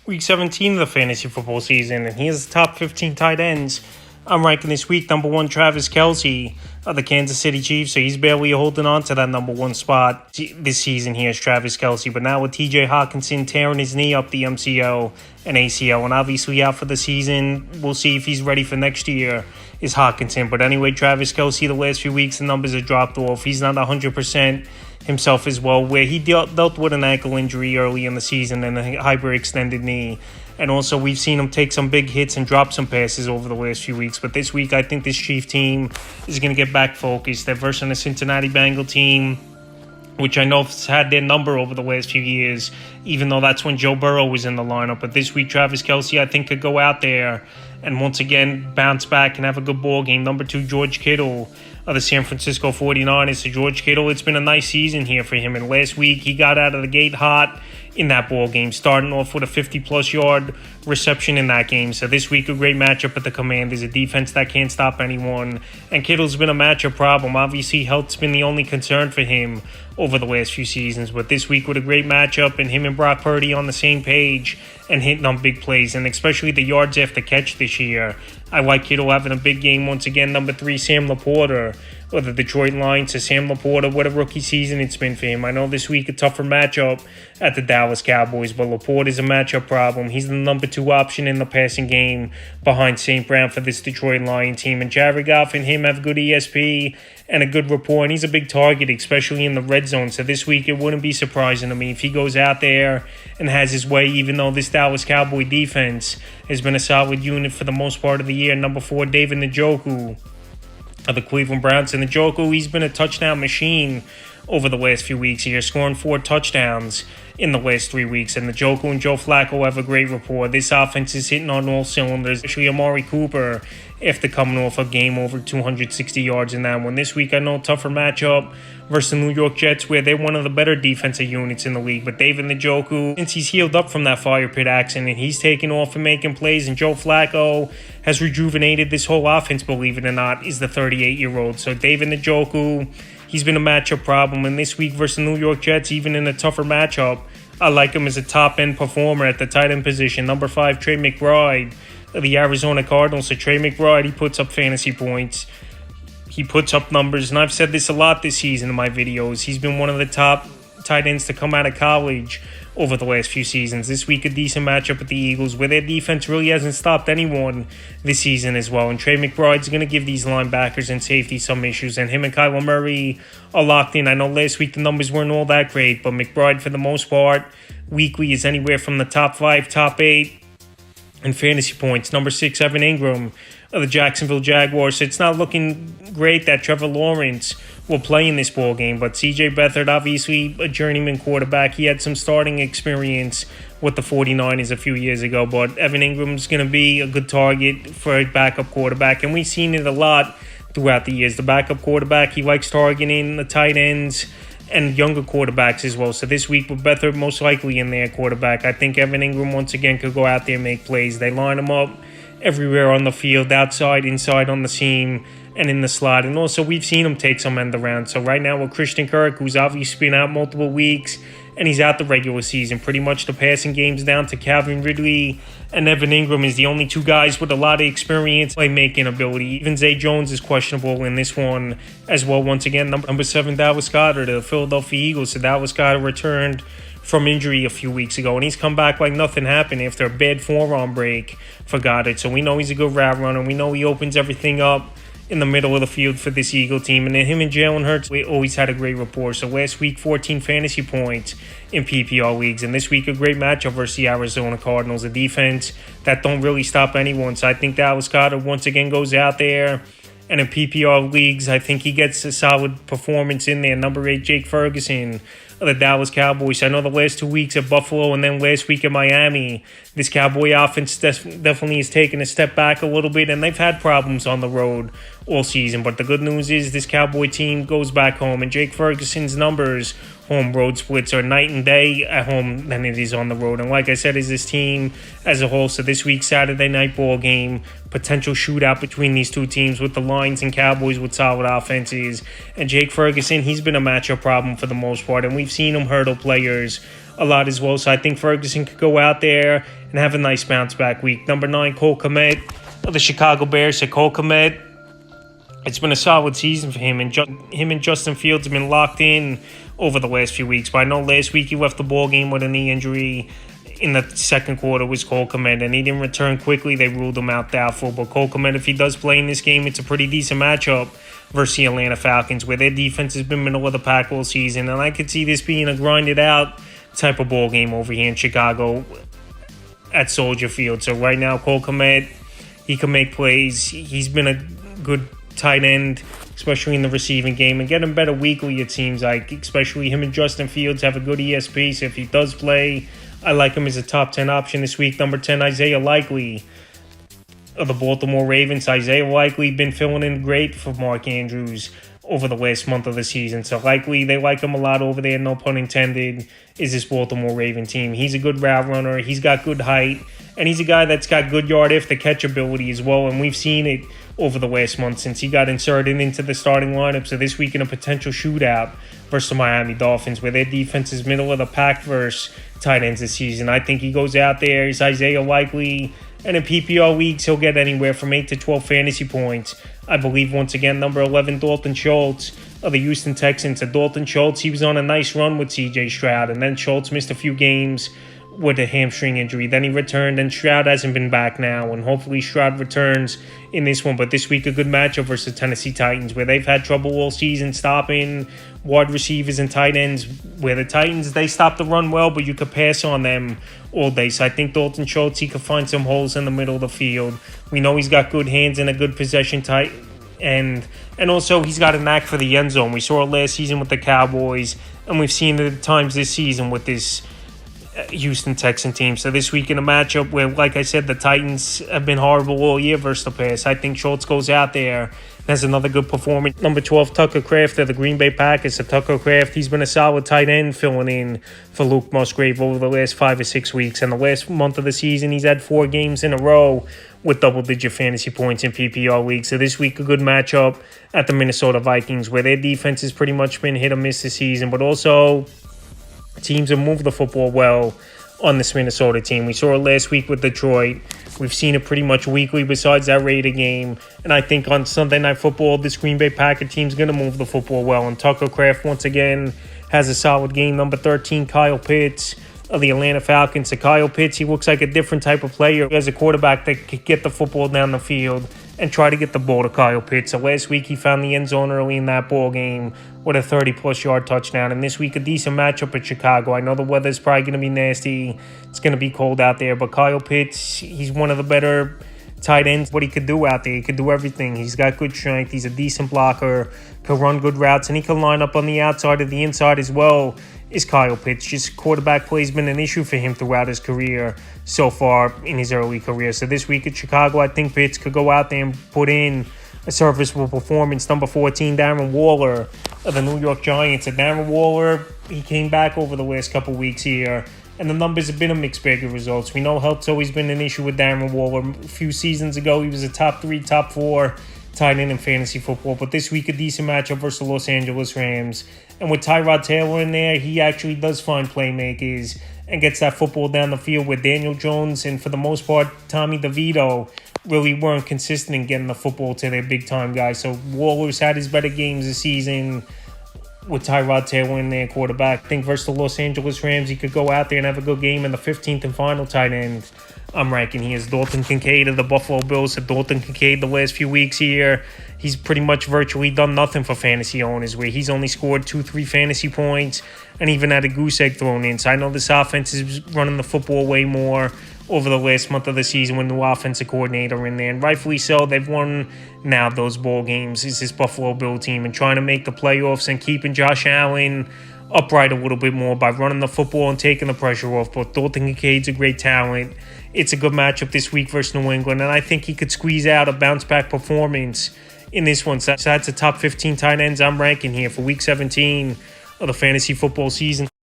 Week 17 of the fantasy football season, and here's the top 15 tight ends. I'm ranking this week number 1, Travis Kelce of the Kansas City Chiefs, so he's barely holding on to that number 1 spot this season. Here's Travis Kelce, but now with TJ Hawkinson tearing his knee up the MCL and ACL, and obviously out for the season, we'll see if he's ready for next year, is Hawkinson. But anyway, Travis Kelce, the last few weeks, the numbers have dropped off. He's not 100% himself as well, where he dealt with an ankle injury early in the season and a hyperextended knee. And also, we've seen him take some big hits and drop some passes over the last few weeks. But this week, I think this Chief team is going to get back focused. They're versus a Cincinnati Bengal team, which I know has had their number over the last few years, even though that's when Joe Burrow was in the lineup. But this week, Travis Kelce, I think, could go out there and once again bounce back and have a good ball game. Number 2, George Kittle of the San Francisco 49ers. So George Kittle, it's been a nice season here for him. And last week, he got out of the gate hot in that ball game, starting off with a 50-plus yard reception in that game. So this week, a great matchup at the Commanders, a defense that can't stop anyone. And Kittle's been a matchup problem. Obviously, health's been the only concern for him over the last few seasons. But this week, with a great matchup and him and Brock Purdy on the same page and hitting on big plays, and especially the yards after catch this year, I like Kittle having a big game once again. Number 3, Sam Laporta of the Detroit Lions. So Sam Laporta, what a rookie season it's been for him. I know this week a tougher matchup at the Dallas Cowboys, but Laporta is a matchup problem. He's the number 2 option in the passing game behind St. Brown for this Detroit Lion team. And Jared Goff and him have good ESP and a good rapport, and he's a big target, especially in the red zone. So this week, it wouldn't be surprising to me if he goes out there and has his way, even though this Dallas Cowboy defense has been a solid unit for the most part of the year. Number 4, David Njoku of the Cleveland Browns. And Njoku, he's been a touchdown machine over the last few weeks here, scoring 4 touchdowns in the last 3 weeks. And Njoku and Joe Flacco have a great rapport. This offense is hitting on all cylinders, especially Amari Cooper after coming off a game over 260 yards in that one. This week, I know, tougher matchup versus the New York Jets, where they're one of the better defensive units in the league. But David Njoku, since he's healed up from that fire pit accident, he's taking off and making plays. And Joe Flacco has rejuvenated this whole offense, believe it or not, is the 38-year-old. So David Njoku, he's been a matchup problem. And this week versus the New York Jets, even in a tougher matchup, I like him as a top-end performer at the tight end position. Number 5, Trey McBride of the Arizona Cardinals. So Trey McBride, he puts up fantasy points. He puts up numbers, and I've said this a lot this season in my videos. He's been one of the top tight ends to come out of college over the last few seasons. This week, a decent matchup with the Eagles, where their defense really hasn't stopped anyone this season as well. And Trey McBride's going to give these linebackers and safety some issues, and him and Kyler Murray are locked in. I know last week the numbers weren't all that great, but McBride, for the most part, weekly is anywhere from the top 5, top 8 in fantasy points. Number 6, Evan Ingram of the Jacksonville Jaguars. So it's not looking great that Trevor Lawrence will play in this ball game, but C.J. Beathard, obviously a journeyman quarterback. He had some starting experience with the 49ers a few years ago, but Evan Ingram's going to be a good target for a backup quarterback, and we've seen it a lot throughout the years. The backup quarterback, he likes targeting the tight ends and younger quarterbacks as well. So this week with Beathard most likely in their quarterback, I think Evan Ingram once again could go out there and make plays. They line him up everywhere on the field, outside, inside on the seam, and in the slot. And also, we've seen him take some end around. So right now with Christian Kirk, who's obviously been out multiple weeks, and he's out the regular season, pretty much the passing game's down to Calvin Ridley and Evan Ingram is the only 2 guys with a lot of experience, playmaking ability. Even Zay Jones is questionable in this one as well. Once again, number 7, Dallas Goedert of the Philadelphia Eagles. So Dallas Goedert returned from injury a few weeks ago, and he's come back like nothing happened after a bad forearm break for Goddard. So we know he's a good route runner. We know he opens everything up in the middle of the field for this Eagle team. And then him and Jalen Hurts, we always had a great rapport. So last week, 14 fantasy points in PPR leagues. And this week, a great matchup versus the Arizona Cardinals, a defense that don't really stop anyone. So I think Dallas Goedert once again goes out there, and in PPR leagues, I think he gets a solid performance in there. Number 8, Jake Ferguson of the Dallas Cowboys. I know the last 2 weeks at Buffalo and then last week in Miami, this Cowboy offense definitely has taken a step back a little bit, and they've had problems on the road all season. But the good news is this Cowboy team goes back home, and Jake Ferguson's numbers, home road splits, are night and day at home than it is on the road. And like I said, is this team as a whole. So this week's Saturday night ball game, potential shootout between these 2 teams with the Lions and Cowboys with solid offenses. And Jake Ferguson, he's been a matchup problem for the most part, and we've seen him hurdle players a lot as well. So I think Ferguson could go out there and have a nice bounce back week. Number 9, Cole Kmet of the Chicago Bears. So Cole Kmet, it's been a solid season for him, and him and Justin Fields have been locked in over the last few weeks. But I know last week he left the ball game with a knee injury in the second quarter was Cole Kmet, and he didn't return quickly. They ruled him out doubtful. But Cole Kmet, if he does play in this game, it's a pretty decent matchup versus the Atlanta Falcons, where their defense has been middle of the pack all season. And I could see this being a grinded out type of ball game over here in Chicago at Soldier Field. So right now, Cole Kmet, he can make plays. He's been a good tight end, especially in the receiving game, and getting better weekly, it seems like. Especially him and Justin Fields have a good ESP, so if he does play, I like him as a top 10 option this week. Number 10, Isaiah Likely of the Baltimore Ravens. Isaiah Likely been filling in great for Mark Andrews over the last month of the season. So Likely, they like him a lot over there, no pun intended, is this Baltimore Raven team. He's a good route runner. He's got good height, and he's a guy that's got good yard after catch ability as well. And we've seen it over the last month since he got inserted into the starting lineup. So this week in a potential shootout versus the Miami Dolphins, where their defense is middle of the pack versus tight ends this season, I think he goes out there. He's Isaiah Likely, and in PPR weeks, he'll get anywhere from 8 to 12 fantasy points. I believe, once again, number 11, Dalton Schultz of the Houston Texans. So Dalton Schultz, he was on a nice run with C.J. Stroud, and then Schultz missed a few games with a hamstring injury. Then he returned, and Stroud hasn't been back now, and hopefully Stroud returns in this one. But this week, a good matchup versus the Tennessee Titans, where they've had trouble all season stopping wide receivers and tight ends, where the Titans, they stop the run well, but you could pass on them all day. So I think Dalton Schultz, he could find some holes in the middle of the field. We know he's got good hands and a good possession tight, and also he's got a knack for the end zone. We saw it last season with the Cowboys, and we've seen it at times this season with this Houston Texan team. So this week in a matchup where, like I said, the Titans have been horrible all year versus the pass, I think Schultz goes out there and has another good performance. Number 12, Tucker Kraft of the Green Bay Packers. So Tucker Kraft, he's been a solid tight end filling in for Luke Musgrave over the last 5 or 6 weeks. And the last month of the season, he's had 4 games in a row with double-digit fantasy points in PPR league. So this week, a good matchup at the Minnesota Vikings, where their defense has pretty much been hit or miss this season, but also teams have moved the football well on this Minnesota team. We saw it last week with Detroit. We've seen it pretty much weekly besides that Raider game. And I think on Sunday Night Football, this Green Bay Packer team's going to move the football well. And Tucker Kraft, once again, has a solid game. Number 13, Kyle Pitts of the Atlanta Falcons. So Kyle Pitts, he looks like a different type of player as a quarterback that could get the football down the field and try to get the ball to Kyle Pitts. So last week, he found the end zone early in that ball game with a 30-plus yard touchdown. And this week, a decent matchup at Chicago. I know the weather's probably going to be nasty. It's going to be cold out there. But Kyle Pitts, he's one of the better tight ends. What he could do out there, he could do everything. He's got good strength. He's a decent blocker, could run good routes, and he can line up on the outside or the inside as well. Is Kyle Pitts. Just quarterback play has been an issue for him throughout his career so far in his early career. So this week at Chicago, I think Pitts could go out there and put in a serviceable performance. Number 14, Darren Waller of the New York Giants. And Darren Waller, he came back over the last couple weeks here, and the numbers have been a mixed bag of results. We know health's always been an issue with Darren Waller. A few seasons ago, he was a top 3, top 4 tight end in fantasy football. But this week, a decent matchup versus the Los Angeles Rams. And with Tyrod Taylor in there, he actually does find playmakers and gets that football down the field with Daniel Jones and, for the most part, Tommy DeVito really weren't consistent in getting the football to their big-time guys. So Waller's had his better games this season with Tyrod Taylor in there, quarterback. I think versus the Los Angeles Rams, he could go out there and have a good game. In the 15th and final tight end I'm ranking here is Dalton Kincaid of the Buffalo Bills. So Dalton Kincaid, the last few weeks here, he's pretty much virtually done nothing for fantasy owners, where he's only scored 2-3 fantasy points and even had a goose egg thrown in. So I know this offense is running the football way more over the last month of the season with new offensive coordinator in there. And rightfully so, they've won now those ball games. Is this Buffalo Bill team and trying to make the playoffs and keeping Josh Allen upright a little bit more by running the football and taking the pressure off. But Dalton Kincaid's a great talent. It's a good matchup this week versus New England, and I think he could squeeze out a bounce-back performance in this one. So that's the top 15 tight ends I'm ranking here for Week 17 of the fantasy football season.